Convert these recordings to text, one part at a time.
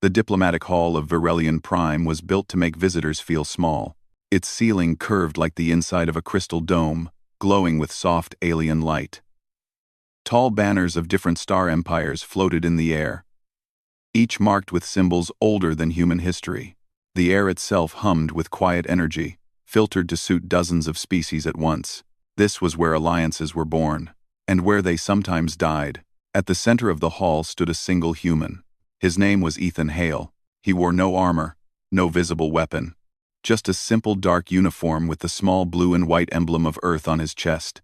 The diplomatic hall of Verelian Prime was built to make visitors feel small. Its ceiling curved like the inside of a crystal dome, glowing with soft alien light. Tall banners of different star empires floated in the air, each marked with symbols older than human history. The air itself hummed with quiet energy, filtered to suit dozens of species at once. This was where alliances were born, and where they sometimes died. At the center of the hall stood a single human. His name was Ethan Hale. He wore no armor, no visible weapon, just a simple dark uniform with the small blue and white emblem of Earth on his chest.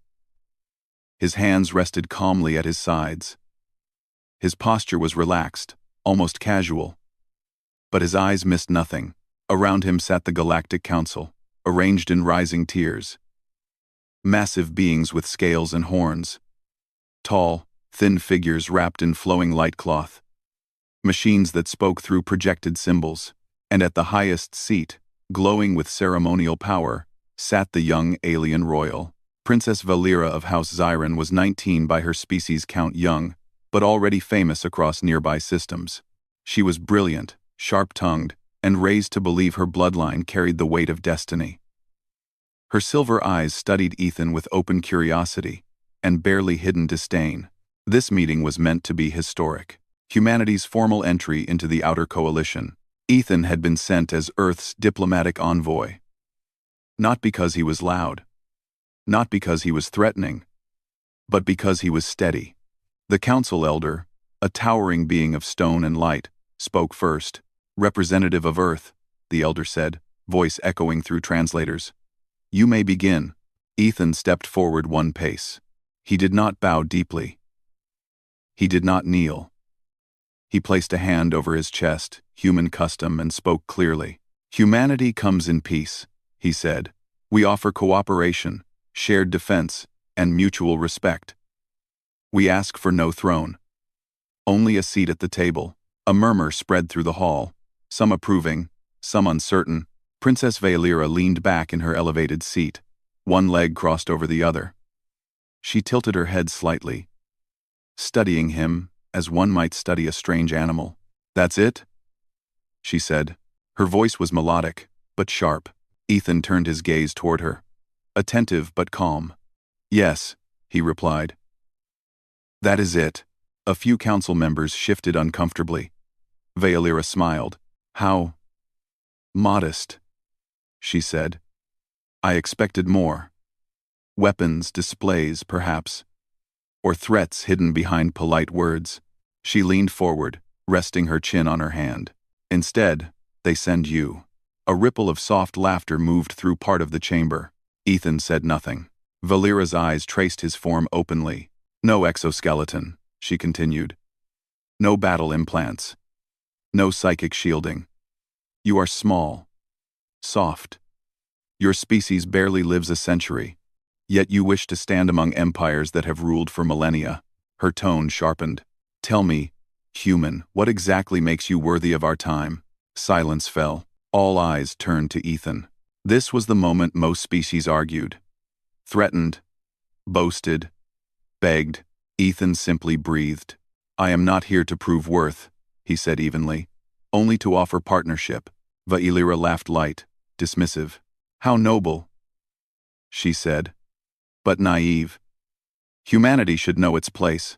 His hands rested calmly at his sides. His posture was relaxed, almost casual. But his eyes missed nothing. Around him sat the Galactic Council, arranged in rising tiers. Massive beings with scales and horns. Tall, thin figures wrapped in flowing light cloth. Machines that spoke through projected symbols. And at the highest seat, glowing with ceremonial power, sat the young alien royal. Princess Valera of House Zyron was 19 by her species count, young, but already famous across nearby systems. She was brilliant, sharp-tongued, and raised to believe her bloodline carried the weight of destiny. Her silver eyes studied Ethan with open curiosity and barely hidden disdain. This meeting was meant to be historic. Humanity's formal entry into the Outer Coalition. Ethan had been sent as Earth's diplomatic envoy. Not because he was loud. Not because he was threatening. But because he was steady. The council elder, a towering being of stone and light, spoke first. "Representative of Earth," the elder said, voice echoing through translators. "You may begin." Ethan stepped forward one pace. He did not bow deeply. He did not kneel. He placed a hand over his chest, human custom, and spoke clearly. "Humanity comes in peace," he said. "We offer cooperation, shared defense, and mutual respect. We ask for no throne. Only a seat at the table." A murmur spread through the hall, some approving, some uncertain. Princess Valera leaned back in her elevated seat, one leg crossed over the other. She tilted her head slightly, studying him as one might study a strange animal. "That's it?" she said. Her voice was melodic, but sharp. Ethan turned his gaze toward her, attentive but calm. "Yes," he replied. "That is it." A few council members shifted uncomfortably. Valera smiled. "How modest," she said. "I expected more. Weapons, displays, perhaps. Or threats hidden behind polite words." She leaned forward, resting her chin on her hand. "Instead, they send you." A ripple of soft laughter moved through part of the chamber. Ethan said nothing. Valera's eyes traced his form openly. "No exoskeleton," she continued. "No battle implants. No psychic shielding. You are small. Soft. Your species barely lives a century. Yet you wish to stand among empires that have ruled for millennia." Her tone sharpened. "Tell me, human, what exactly makes you worthy of our time?" Silence fell. All eyes turned to Ethan. This was the moment most species argued. Threatened, boasted, begged. Ethan simply breathed. "I am not here to prove worth," he said evenly. "Only to offer partnership." Valera laughed light, dismissive. "How noble," she said. "But naive. Humanity should know its place.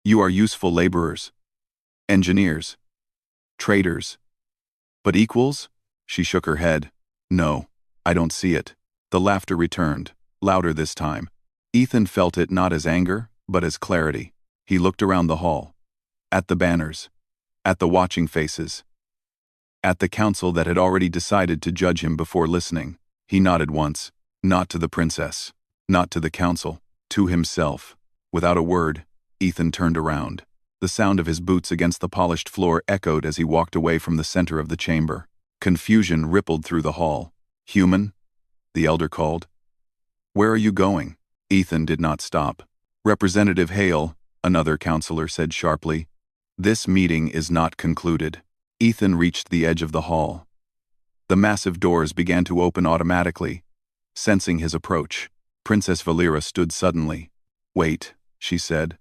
You are useful laborers, engineers, traders. But equals?" She shook her head. "No, I don't see it." The laughter returned, louder this time. Ethan felt it not as anger, but as clarity. He looked around the hall. At the banners. At the watching faces. At the council that had already decided to judge him before listening. He nodded once. Not to the princess. Not to the council. To himself. Without a word, Ethan turned around. The sound of his boots against the polished floor echoed as he walked away from the center of the chamber. Confusion rippled through the hall. "Human?" the elder called. "Where are you going?" Ethan did not stop. "Representative Hale," another counselor said sharply. "This meeting is not concluded." Ethan reached the edge of the hall. The massive doors began to open automatically. Sensing his approach, Princess Valera stood suddenly. "Wait," she said.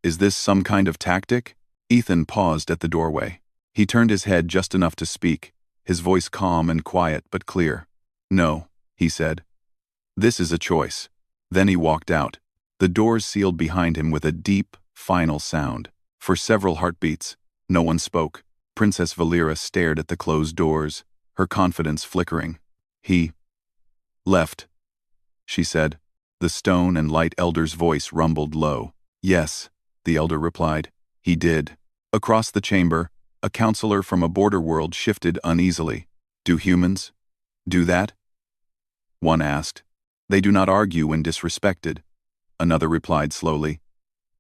"Is this some kind of tactic?" Ethan paused at the doorway. He turned his head just enough to speak, his voice calm and quiet but clear. "No," he said. "This is a choice." Then he walked out. The doors sealed behind him with a deep, final sound. For several heartbeats, no one spoke. Princess Valera stared at the closed doors, her confidence flickering. "He left," she said. The stone and light elder's voice rumbled low. "Yes," the elder replied. "He did." Across the chamber, a counselor from a border world shifted uneasily. "Do humans do that?" one asked. "They do not argue when disrespected," another replied slowly.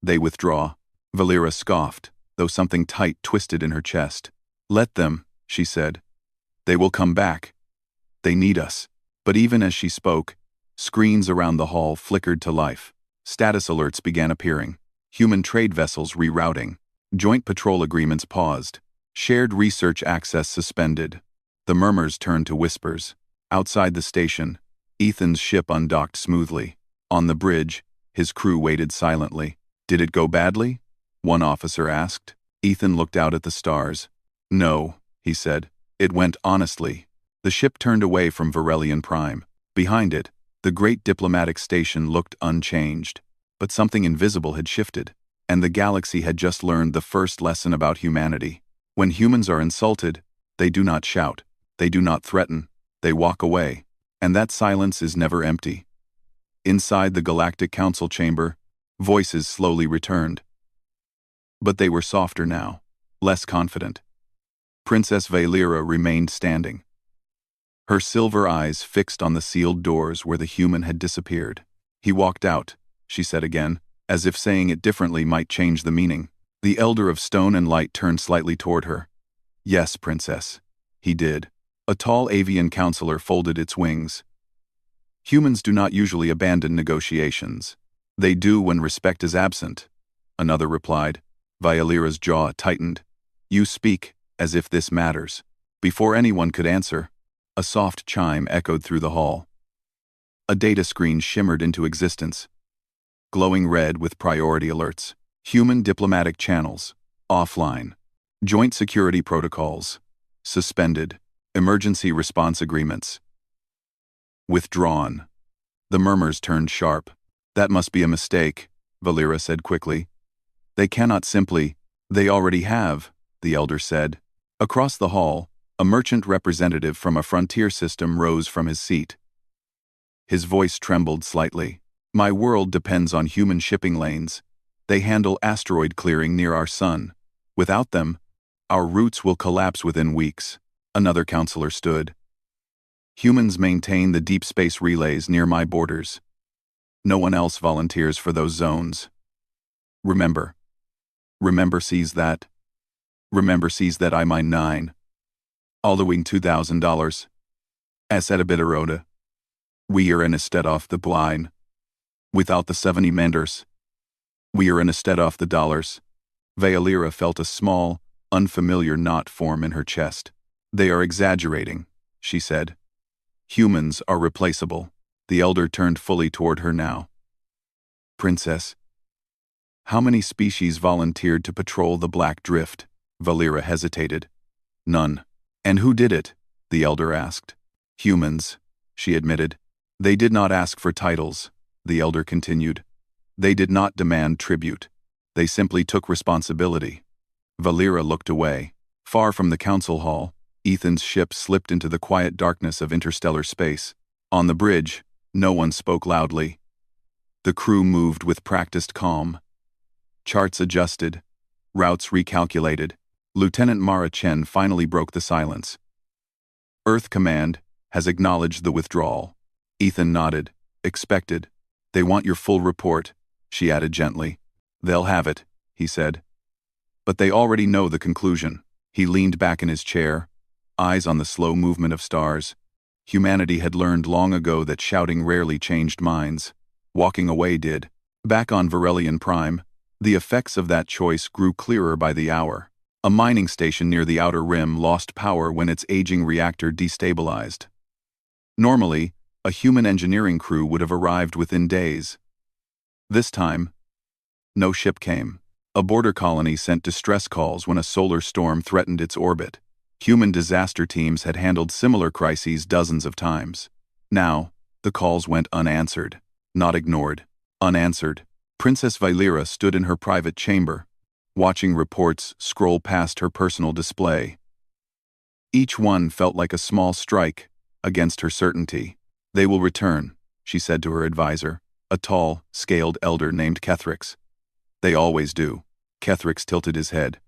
"They withdraw." Valera scoffed, though something tight twisted in her chest. "Let them," she said. "They will come back. They need us." But even as she spoke, screens around the hall flickered to life. Status alerts began appearing. Human trade vessels rerouting. Joint patrol agreements paused. Shared research access suspended. The murmurs turned to whispers. Outside the station, Ethan's ship undocked smoothly. On the bridge, his crew waited silently. "Did it go badly?" one officer asked. Ethan looked out at the stars. "No," he said. "It went honestly." The ship turned away from Verelian Prime. Behind it, the great diplomatic station looked unchanged. But something invisible had shifted, and the galaxy had just learned the first lesson about humanity. When humans are insulted, they do not shout, they do not threaten, they walk away, and that silence is never empty. Inside the Galactic Council chamber, voices slowly returned. But they were softer now, less confident. Princess Valera remained standing, her silver eyes fixed on the sealed doors where the human had disappeared. "He walked out," she said again, as if saying it differently might change the meaning. The elder of stone and light turned slightly toward her. "Yes, Princess. He did." A tall avian counselor folded its wings. "Humans do not usually abandon negotiations. They do when respect is absent," another replied. Valera's jaw tightened. "You speak as if this matters." Before anyone could answer, a soft chime echoed through the hall. A data screen shimmered into existence, glowing red with priority alerts. Human diplomatic channels, offline. Joint security protocols, suspended. Emergency response agreements, withdrawn. The murmurs turned sharp. "That must be a mistake," Valera said quickly. "They cannot simply—" "They already have," the elder said. Across the hall, a merchant representative from a frontier system rose from his seat. His voice trembled slightly. "My world depends on human shipping lanes. They handle asteroid clearing near our sun. Without them, our routes will collapse within weeks." Another counselor stood. "Humans maintain the deep space relays near my borders. No one else volunteers for those zones. Remember. Remember sees that. Remember sees that I mine 9. Allowing $2,000. As at a bit eroda. We are instead off the blind. Without the 70 menders. We are instead off the dollars." Valera felt a small, unfamiliar knot form in her chest. "They are exaggerating," she said. "Humans are replaceable." The elder turned fully toward her now. "Princess, how many species volunteered to patrol the Black Drift?" Valera hesitated. "None." "And who did it?" the elder asked. "Humans," she admitted. "They did not ask for titles," the elder continued. "They did not demand tribute. They simply took responsibility." Valera looked away. Far from the council hall, Ethan's ship slipped into the quiet darkness of interstellar space. On the bridge, no one spoke loudly. The crew moved with practiced calm. Charts adjusted, routes recalculated. Lieutenant Mara Chen finally broke the silence. "Earth Command has acknowledged the withdrawal." Ethan nodded. "Expected. They want your full report," she added gently. "They'll have it," he said. "But they already know the conclusion." He leaned back in his chair, eyes on the slow movement of stars. Humanity had learned long ago that shouting rarely changed minds. Walking away did. Back on Verelian Prime, the effects of that choice grew clearer by the hour. A mining station near the outer rim lost power when its aging reactor destabilized. Normally, a human engineering crew would have arrived within days. This time, no ship came. A border colony sent distress calls when a solar storm threatened its orbit. Human disaster teams had handled similar crises dozens of times. Now, the calls went unanswered. Not ignored. Unanswered. Princess Valeera stood in her private chamber, watching reports scroll past her personal display. Each one felt like a small strike against her certainty. "They will return," she said to her advisor, a tall, scaled elder named Kethrix. "They always do." Kethrix tilted his head.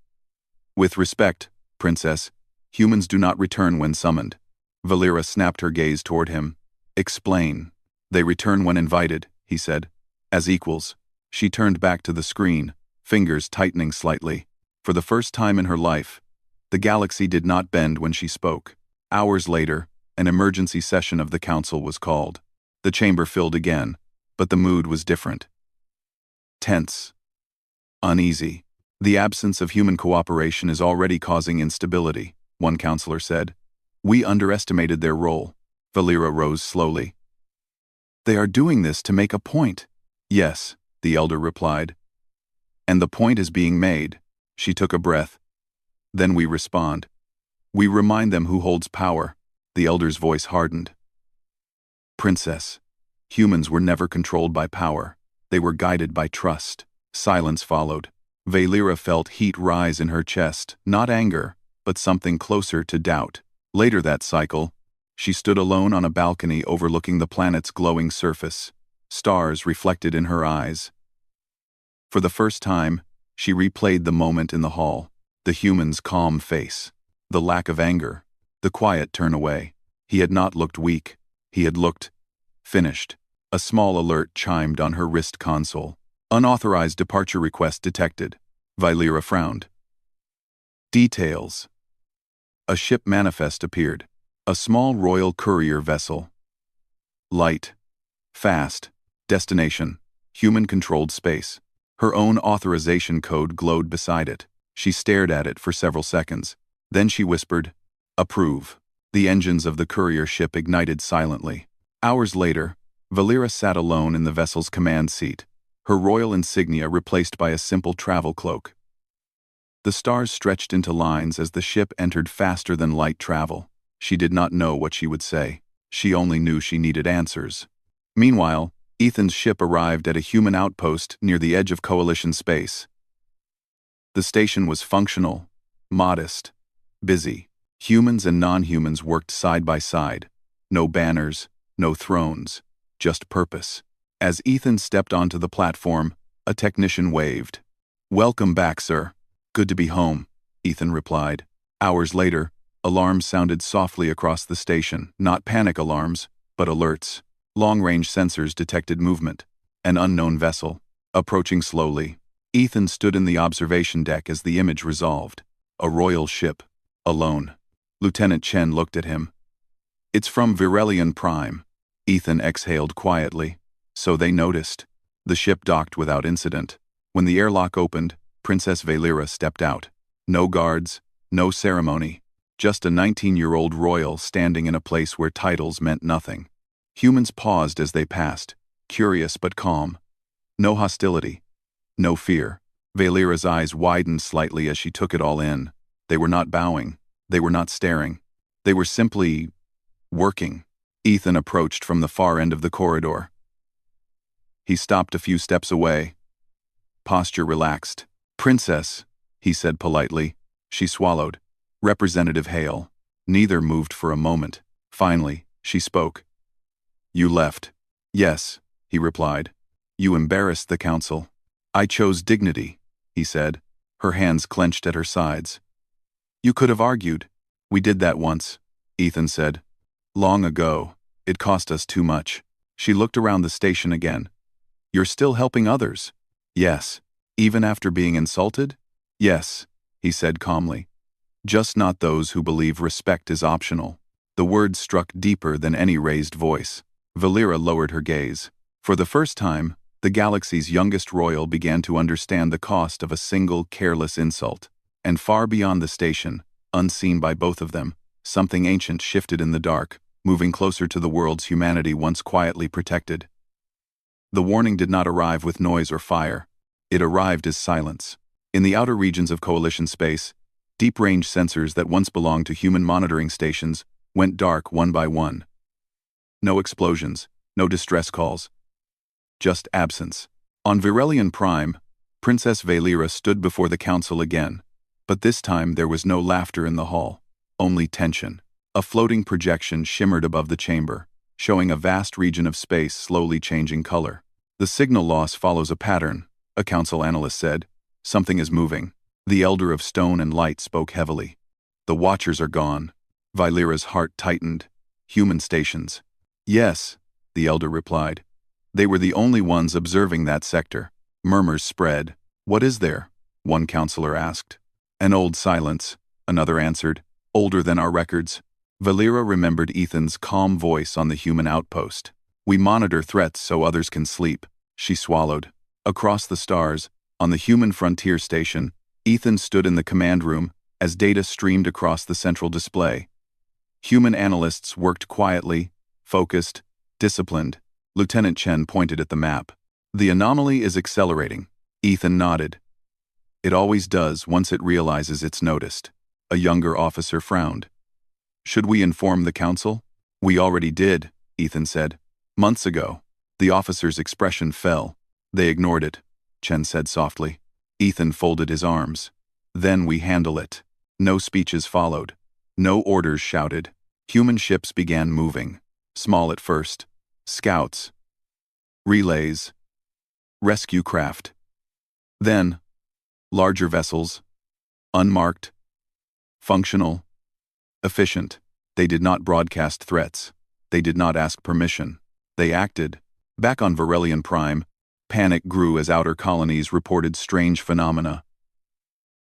"With respect, Princess, humans do not return when summoned." Valeera snapped her gaze toward him. "Explain." "They return when invited," he said. "As equals." She turned back to the screen, fingers tightening slightly. For the first time in her life, the galaxy did not bend when she spoke. Hours later, an emergency session of the council was called. The chamber filled again, but the mood was different. Tense. Uneasy. "The absence of human cooperation is already causing instability," one counselor said. "We underestimated their role." Valeera rose slowly. "They are doing this to make a point." "Yes," the elder replied. "And the point is being made." She took a breath. "Then we respond. We remind them who holds power." The elder's voice hardened. "Princess, humans were never controlled by power. They were guided by trust." Silence followed. Valeera felt heat rise in her chest, not anger, but something closer to doubt. Later that cycle, she stood alone on a balcony overlooking the planet's glowing surface, stars reflected in her eyes. For the first time, she replayed the moment in the hall, the human's calm face, the lack of anger, the quiet turn away. He had not looked weak. He had looked finished. A small alert chimed on her wrist console. "Unauthorized departure request detected." Valeera frowned. Details. A ship manifest appeared. A small royal courier vessel. Light. Fast. Destination. Human-controlled space. Her own authorization code glowed beside it. She stared at it for several seconds. Then she whispered, "Approve." The engines of the courier ship ignited silently. Hours later, Valeera sat alone in the vessel's command seat, her royal insignia replaced by a simple travel cloak. The stars stretched into lines as the ship entered faster than light travel. She did not know what she would say. She only knew she needed answers. Meanwhile, Ethan's ship arrived at a human outpost near the edge of Coalition space. The station was functional, modest, busy. Humans and non-humans worked side by side. No banners, no thrones, just purpose. As Ethan stepped onto the platform, a technician waved. "Welcome back, sir." "Good to be home," Ethan replied. Hours later, alarms sounded softly across the station, not panic alarms, but alerts. Long-range sensors detected movement. An unknown vessel, approaching slowly. Ethan stood in the observation deck as the image resolved. A royal ship, alone. Lieutenant Chen looked at him. "It's from Virelian Prime." Ethan exhaled quietly. So they noticed. The ship docked without incident. When the airlock opened, Princess Valeera stepped out. No guards, no ceremony. Just a 19-year-old royal standing in a place where titles meant nothing. Humans paused as they passed, curious but calm. No hostility. No fear. Valeera's eyes widened slightly as she took it all in. They were not bowing. They were not staring. They were simply working. Ethan approached from the far end of the corridor. He stopped a few steps away. Posture relaxed. "Princess," he said politely. She swallowed. "Representative Hale." Neither moved for a moment. Finally, she spoke. "You left." "Yes," he replied. "You embarrassed the council." "I chose dignity," he said, her hands clenched at her sides. "You could have argued." "We did that once," Ethan said. "Long ago. It cost us too much." She looked around the station again. "You're still helping others?" "Yes." "Even after being insulted?" "Yes," he said calmly. "Just not those who believe respect is optional." The words struck deeper than any raised voice. Valeera lowered her gaze. For the first time, the galaxy's youngest royal began to understand the cost of a single careless insult. And far beyond the station, unseen by both of them, something ancient shifted in the dark, moving closer to the worlds humanity once quietly protected. The warning did not arrive with noise or fire. It arrived as silence. In the outer regions of Coalition space, deep-range sensors that once belonged to human monitoring stations went dark one by one. No explosions, no distress calls. Just absence. On Virelian Prime, Princess Valera stood before the council again, but this time there was no laughter in the hall, only tension. A floating projection shimmered above the chamber, showing a vast region of space slowly changing color. The signal loss follows a pattern, a council analyst said. Something is moving. The Elder of Stone and Light spoke heavily. The Watchers are gone. Valera's heart tightened. Human stations. Yes, the Elder replied. They were the only ones observing that sector. Murmurs spread. What is there? One counselor asked. An old silence, another answered. Older than our records. Valera remembered Ethan's calm voice on the human outpost. We monitor threats so others can sleep. She swallowed. Across the stars, on the human frontier station, Ethan stood in the command room as data streamed across the central display. Human analysts worked quietly, focused, disciplined. Lieutenant Chen pointed at the map. The anomaly is accelerating. Ethan nodded. It always does once it realizes it's noticed. A younger officer frowned. Should we inform the council? We already did, Ethan said. Months ago. The officer's expression fell. They ignored it, Chen said softly. Ethan folded his arms. Then we handle it. No speeches followed. No orders shouted. Human ships began moving. Small at first. Scouts. Relays. Rescue craft. Then, larger vessels. Unmarked. Functional. Efficient. They did not broadcast threats. They did not ask permission. They acted. Back on Virelian Prime, panic grew as outer colonies reported strange phenomena.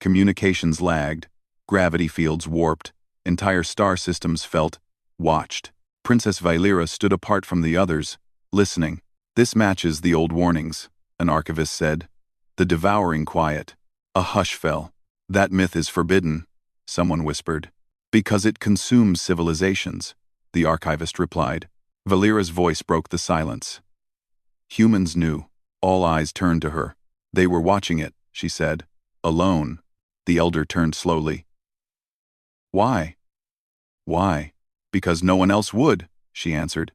Communications lagged, gravity fields warped, entire star systems felt watched. Princess Valera stood apart from the others, listening. This matches the old warnings, an archivist said. The devouring quiet. A hush fell. That myth is forbidden, someone whispered. Because it consumes civilizations, the archivist replied. Valera's voice broke the silence. Humans knew. All eyes turned to her. They were watching it, she said. Alone. The Elder turned slowly. Why? Why? Because no one else would, she answered.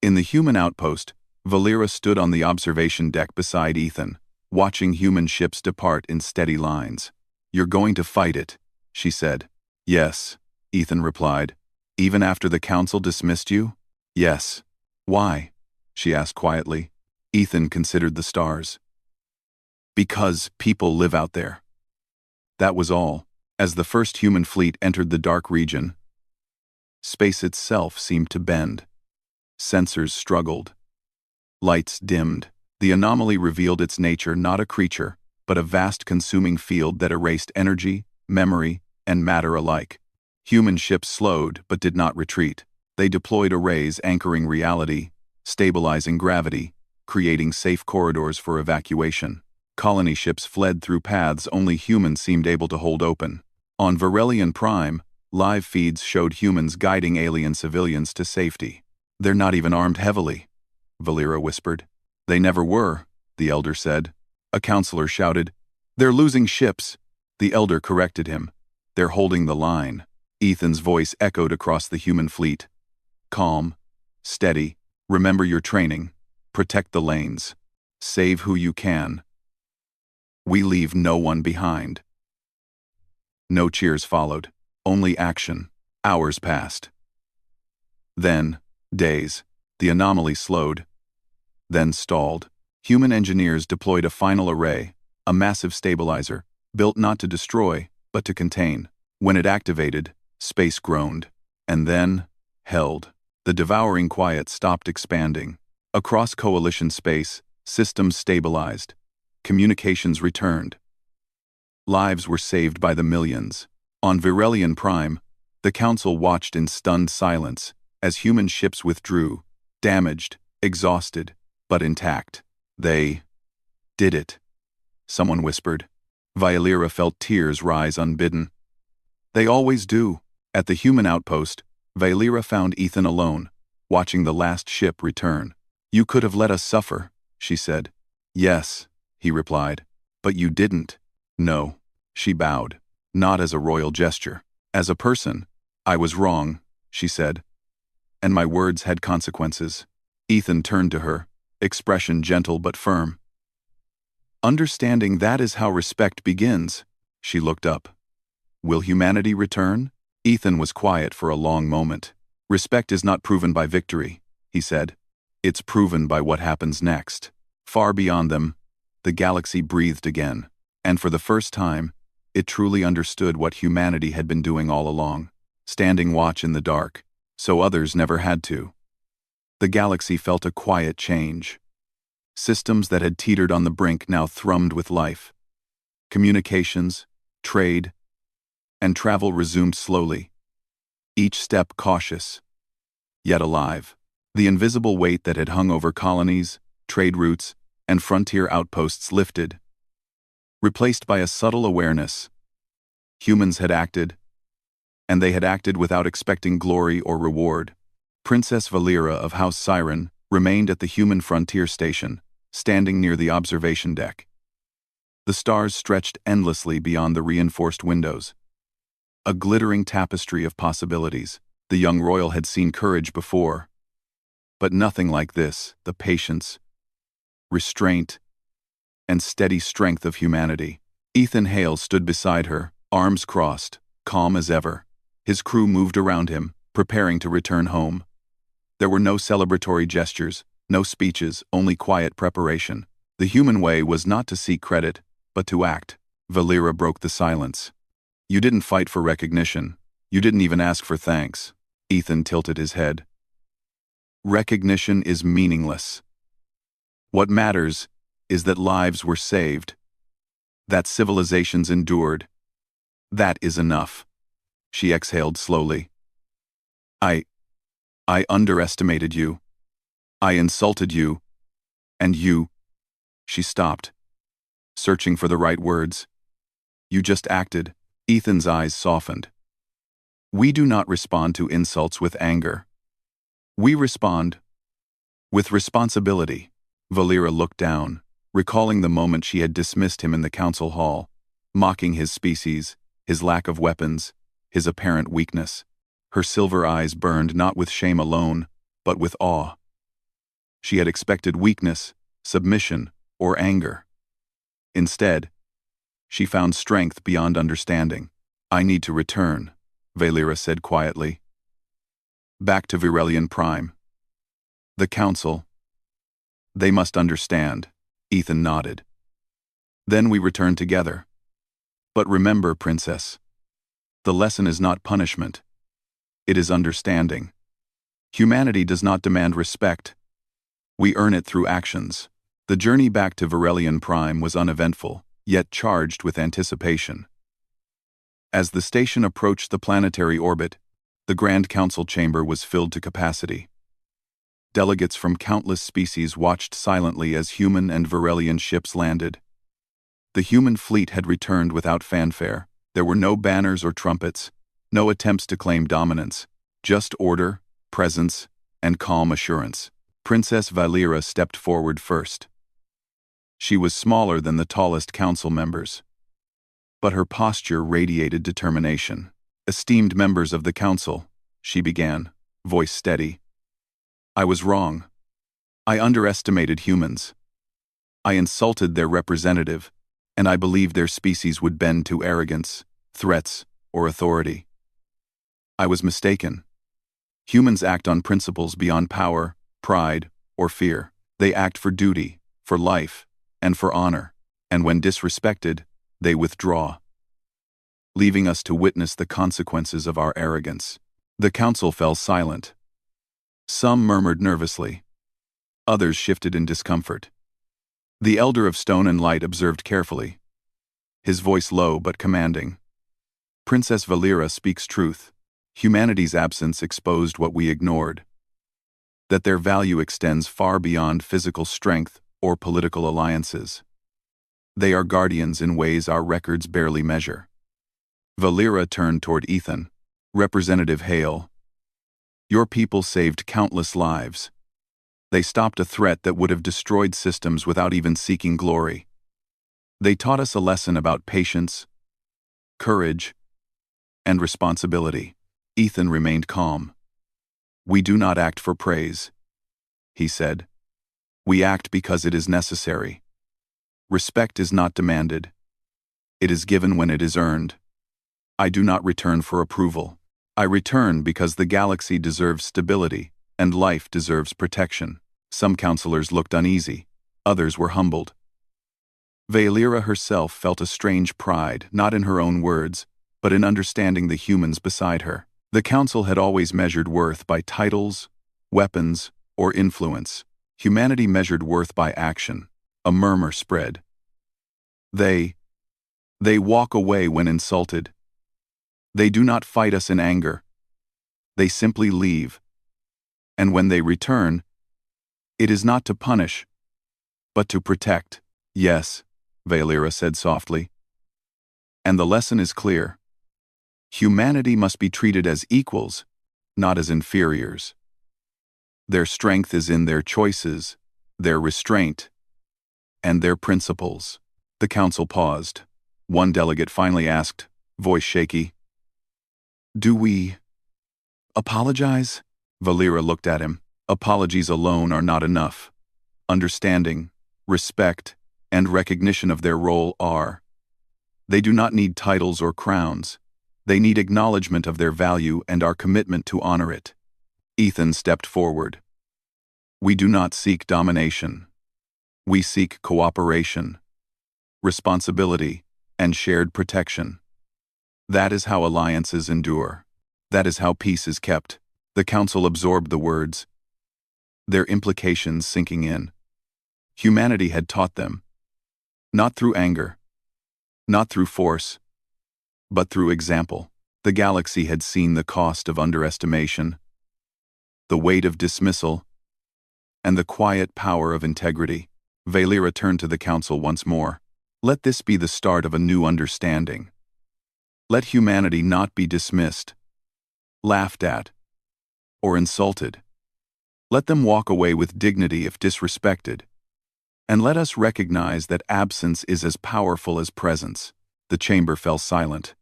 In the human outpost, Valera stood on the observation deck beside Ethan, watching human ships depart in steady lines. You're going to fight it, she said. Yes, Ethan replied. Even after the council dismissed you? Yes. Why? She asked quietly. Ethan considered the stars. Because people live out there. That was all. As the first human fleet entered the dark region, space itself seemed to bend. Sensors struggled. Lights dimmed. The anomaly revealed its nature, not a creature, but a vast consuming field that erased energy, memory, and matter alike. Human ships slowed but did not retreat. They deployed arrays anchoring reality, stabilizing gravity, creating safe corridors for evacuation. Colony ships fled through paths only humans seemed able to hold open. On Virelian Prime, live feeds showed humans guiding alien civilians to safety. They're not even armed heavily, Valera whispered. They never were, the Elder said. A counselor shouted. They're losing ships. The Elder corrected him. They're holding the line. Ethan's voice echoed across the human fleet. Calm. Steady. Remember your training. Protect the lanes. Save who you can. We leave no one behind. No cheers followed. Only action. Hours passed. Then, days. The anomaly slowed. Then stalled. Human engineers deployed a final array, a massive stabilizer, built not to destroy, but to contain. When it activated, space groaned. And then, held. The devouring quiet stopped expanding. Across Coalition space, systems stabilized. Communications returned. Lives were saved by the millions. On Virelian Prime, the Council watched in stunned silence as human ships withdrew, damaged, exhausted, but intact. They did it, someone whispered. Valera felt tears rise unbidden. They always do. At the human outpost, Valera found Ethan alone, watching the last ship return. You could have let us suffer, she said. Yes, he replied. But you didn't. No. She bowed, not as a royal gesture. As a person, I was wrong, she said. And my words had consequences. Ethan turned to her, expression gentle but firm. Understanding that is how respect begins. She looked up. Will humanity return? Ethan was quiet for a long moment. Respect is not proven by victory, he said. It's proven by what happens next. Far beyond them, the galaxy breathed again, and for the first time, it truly understood what humanity had been doing all along, standing watch in the dark, so others never had to. The galaxy felt a quiet change. Systems that had teetered on the brink now thrummed with life. Communications, trade, and travel resumed slowly, each step cautious, yet alive. The invisible weight that had hung over colonies, trade routes, and frontier outposts lifted, replaced by a subtle awareness. Humans had acted, and they had acted without expecting glory or reward. Princess Valera of House Siren remained at the human frontier station, standing near the observation deck. The stars stretched endlessly beyond the reinforced windows. A glittering tapestry of possibilities. The young royal had seen courage before, but nothing like this. The patience, restraint, and steady strength of humanity. Ethan Hale stood beside her, arms crossed, calm as ever. His crew moved around him, preparing to return home. There were no celebratory gestures, no speeches, only quiet preparation. The human way was not to seek credit, but to act. Valera broke the silence. You didn't fight for recognition. You didn't even ask for thanks. Ethan tilted his head. Recognition is meaningless. What matters is that lives were saved, that civilizations endured. That is enough. She exhaled slowly. I underestimated you. I insulted you. And you. She stopped, searching for the right words. You just acted. Ethan's eyes softened. We do not respond to insults with anger. We respond with responsibility. Valera looked down, recalling the moment she had dismissed him in the council hall, mocking his species, his lack of weapons, his apparent weakness. Her silver eyes burned not with shame alone, but with awe. She had expected weakness, submission, or anger. Instead, she found strength beyond understanding. I need to return, Valera said quietly. Back to Virelian Prime. The council. They must understand. Ethan nodded. Then we return together. But remember, Princess, the lesson is not punishment. It is understanding. Humanity does not demand respect. We earn it through actions. The journey back to Virelian Prime was uneventful, yet charged with anticipation. As the station approached the planetary orbit, the Grand Council chamber was filled to capacity. Delegates from countless species watched silently as human and Virelian ships landed. The human fleet had returned without fanfare. There were no banners or trumpets, no attempts to claim dominance, just order, presence, and calm assurance. Princess Valera stepped forward first. She was smaller than the tallest council members, but her posture radiated determination. Esteemed members of the council, she began, voice steady. I was wrong. I underestimated humans. I insulted their representative, and I believed their species would bend to arrogance, threats, or authority. I was mistaken. Humans act on principles beyond power, pride, or fear. They act for duty, for life, and for honor, and when disrespected, they withdraw, leaving us to witness the consequences of our arrogance. The council fell silent. Some murmured nervously. Others shifted in discomfort. The Elder of Stone and Light observed carefully, his voice low but commanding. Princess Valera speaks truth. Humanity's absence exposed what we ignored, that their value extends far beyond physical strength or political alliances. They are guardians in ways our records barely measure. Valera turned toward Ethan. Representative Hale, your people saved countless lives. They stopped a threat that would have destroyed systems without even seeking glory. They taught us a lesson about patience, courage, and responsibility. Ethan remained calm. "We do not act for praise," he said. "We act because it is necessary. Respect is not demanded. It is given when it is earned. I do not return for approval. I return because the galaxy deserves stability, and life deserves protection." Some counselors looked uneasy. Others were humbled. Valera herself felt a strange pride, not in her own words, but in understanding the humans beside her. The council had always measured worth by titles, weapons, or influence. Humanity measured worth by action. A murmur spread. They walk away when insulted. They do not fight us in anger. They simply leave. And when they return, it is not to punish, but to protect. "Yes," Valera said softly. "And the lesson is clear. Humanity must be treated as equals, not as inferiors. Their strength is in their choices, their restraint, and their principles." The council paused. One delegate finally asked, voice shaky, "Do we apologize?" Valera looked at him. "Apologies alone are not enough. Understanding, respect, and recognition of their role are. They do not need titles or crowns. They need acknowledgement of their value and our commitment to honor it." Ethan stepped forward. "We do not seek domination. We seek cooperation, responsibility, and shared protection. That is how alliances endure. That is how peace is kept." The council absorbed the words, their implications sinking in. Humanity had taught them, not through anger, not through force, but through example. The galaxy had seen the cost of underestimation, the weight of dismissal, and the quiet power of integrity. Valera turned to the council once more. "Let this be the start of a new understanding. Let humanity not be dismissed, laughed at, or insulted. Let them walk away with dignity if disrespected. And let us recognize that absence is as powerful as presence." The chamber fell silent.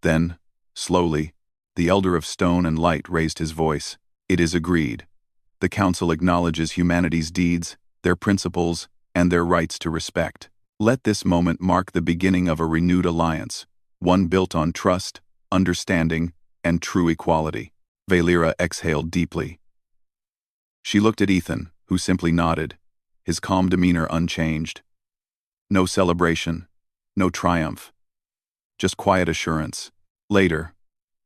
Then, slowly, the elder of stone and light raised his voice. "It is agreed. The council acknowledges humanity's deeds, their principles, and their rights to respect. Let this moment mark the beginning of a renewed alliance, one built on trust, understanding, and true equality." Valera exhaled deeply. She looked at Ethan, who simply nodded, his calm demeanor unchanged. No celebration, no triumph, just quiet assurance. Later,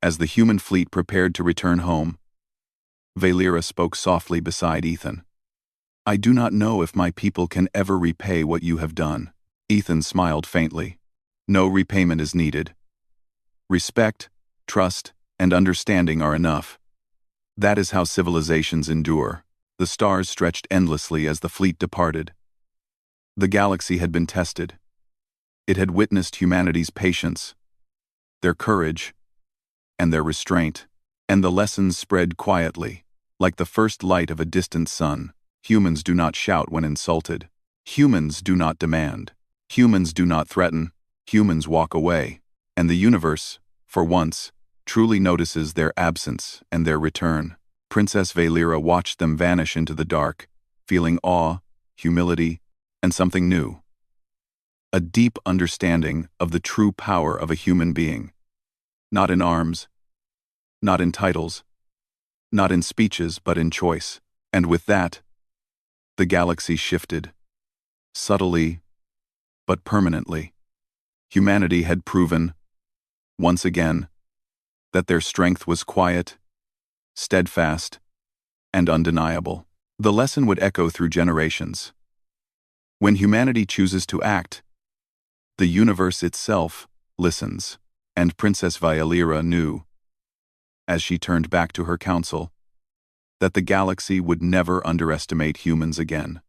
as the human fleet prepared to return home, Valera spoke softly beside Ethan. "I do not know if my people can ever repay what you have done." Ethan smiled faintly. "No repayment is needed. Respect, trust, and understanding are enough. That is how civilizations endure." The stars stretched endlessly as the fleet departed. The galaxy had been tested. It had witnessed humanity's patience, their courage, and their restraint. And the lessons spread quietly, like the first light of a distant sun. Humans do not shout when insulted. Humans do not demand. Humans do not threaten. Humans walk away. And the universe, for once, truly notices their absence and their return. Princess Valera watched them vanish into the dark, feeling awe, humility, and something new. A deep understanding of the true power of a human being. Not in arms, not in titles, not in speeches, but in choice. And with that, the galaxy shifted. Subtly, but permanently. Humanity had proven, once again, that their strength was quiet, steadfast, and undeniable. The lesson would echo through generations. When humanity chooses to act, the universe itself listens. And Princess Valera knew, as she turned back to her council, that the galaxy would never underestimate humans again.